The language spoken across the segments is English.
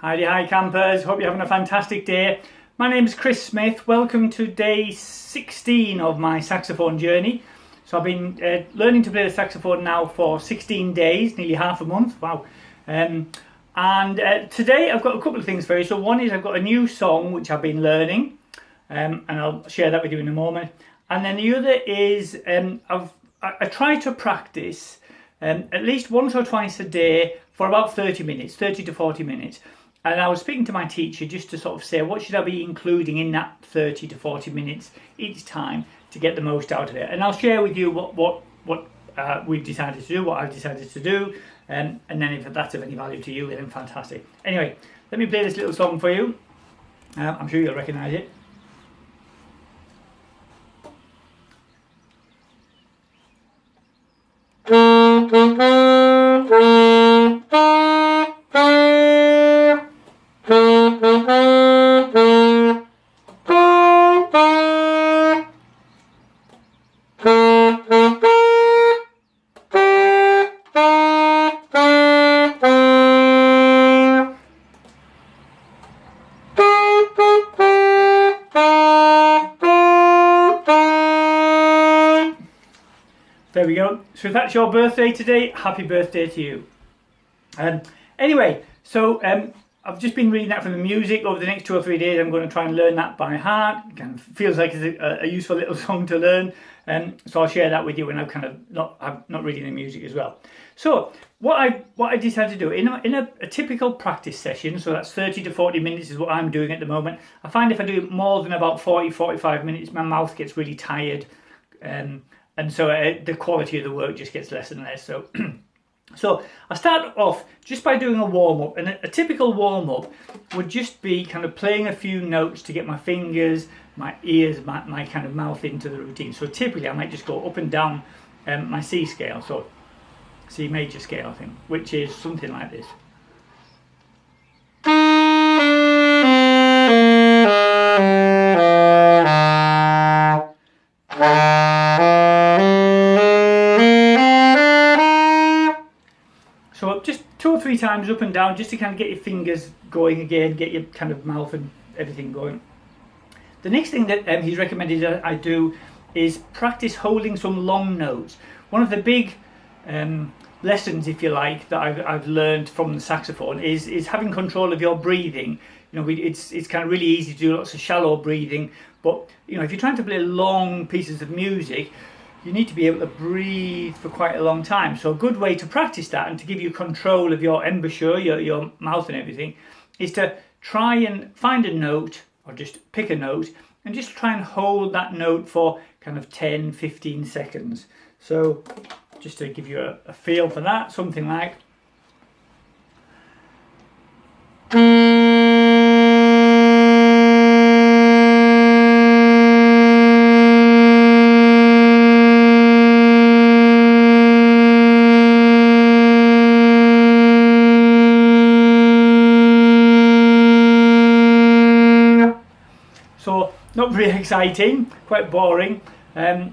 Hi campers, hope you're having a fantastic day. My name is Chris Smith. Welcome to day 16 of my saxophone journey. So I've been learning to play the saxophone now for 16 days, nearly half a month, wow. And today I've got a couple of things for you. So one is I've got a new song which I've been learning, and I'll share that with you in a moment. And then the other is I try to practice at least once or twice a day for about 30 minutes, 30 to 40 minutes. And I was speaking to my teacher just to sort of say, what should I be including in that 30 to 40 minutes each time to get the most out of it? And I'll share with you what we've decided to do, what I've decided to do, and then if that's of any value to you, then fantastic. Anyway, let me play this little song for you. I'm sure you'll recognise it. There we go. So if that's your birthday today, happy birthday to you. Anyway, so I've just been reading that from the music. Over the next 2 or 3 days, I'm going to try and learn that by heart. It kind of feels like it's a useful little song to learn. So I'll share that with you when I'm kind of not reading the music as well. So what I decided to do in a typical practice session, so that's 30 to 40 minutes is what I'm doing at the moment. I find if I do more than about 45 minutes, my mouth gets really tired. And so the quality of the work just gets less and less. So, so I start off just by doing a warm-up. And a typical warm-up would just be kind of playing a few notes to get my fingers, my ears, my kind of mouth into the routine. So typically I might just go up and down my C scale. So C major scale, I think, which is something like this. So just 2 or 3 times up and down just to kind of get your fingers going again, get your kind of mouth and everything going. The next thing that he's recommended that I do is practice holding some long notes. One of the big lessons, if you like, that I've learned from the saxophone is having control of your breathing. You know, it's kind of really easy to do lots of shallow breathing, but you know, if you're trying to play long pieces of music, you need to be able to breathe for quite a long time. So a good way to practice that and to give you control of your embouchure, your mouth and everything, is to try and find a note or just pick a note and just try and hold that note for kind of 10-15 seconds. So just to give you a feel for that, something like so not very exciting, quite boring. And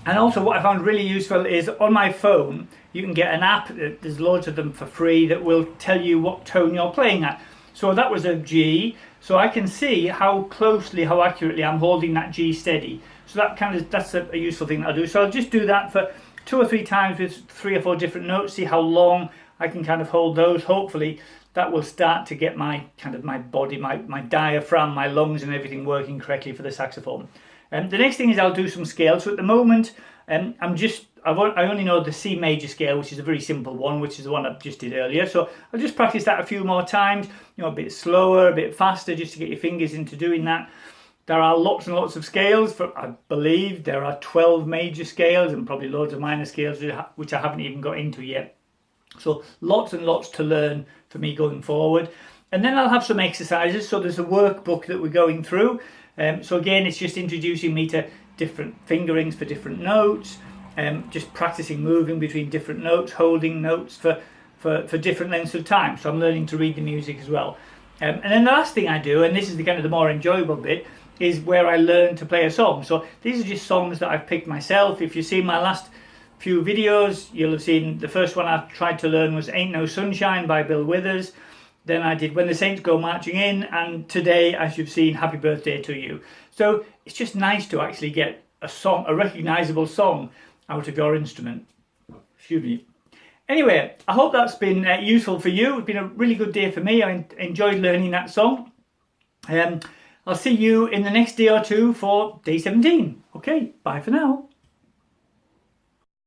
also what I found really useful is on my phone, you can get an app, there's loads of them for free, that will tell you what tone you're playing at. So that was a G, so I can see how accurately I'm holding that G steady. So that's a useful thing that I'll do. So I'll just do that for 2 or 3 times with 3 or 4 different notes, see how long I can kind of hold those. Hopefully that will start to get my body, my diaphragm, my lungs and everything working correctly for the saxophone. The next thing is I'll do some scales. So at the moment, I only know the C major scale, which is a very simple one, which is the one I just did earlier. So I'll just practice that a few more times, you know, a bit slower, a bit faster, just to get your fingers into doing that. There are lots and lots of scales. I believe there are 12 major scales and probably loads of minor scales, which I haven't even got into yet. So lots and lots to learn for me going forward. And then I'll have some exercises. So there's a workbook that we're going through. So again, it's just introducing me to different fingerings for different notes, just practicing moving between different notes, holding notes for different lengths of time. So I'm learning to read the music as well. And then the last thing I do, and this is the more enjoyable bit, is where I learn to play a song. So these are just songs that I've picked myself. If you've seen my last few videos, you'll have seen the first one I tried to learn was Ain't No Sunshine by Bill Withers. than I did When the Saints Go Marching In, and today, as you've seen, Happy Birthday to You. So it's just nice to actually get a song, a recognisable song, out of your instrument. Excuse me. Anyway, I hope that's been useful for you. It's been a really good day for me. I enjoyed learning that song. I'll see you in the next day or two for day 17. Okay, bye for now.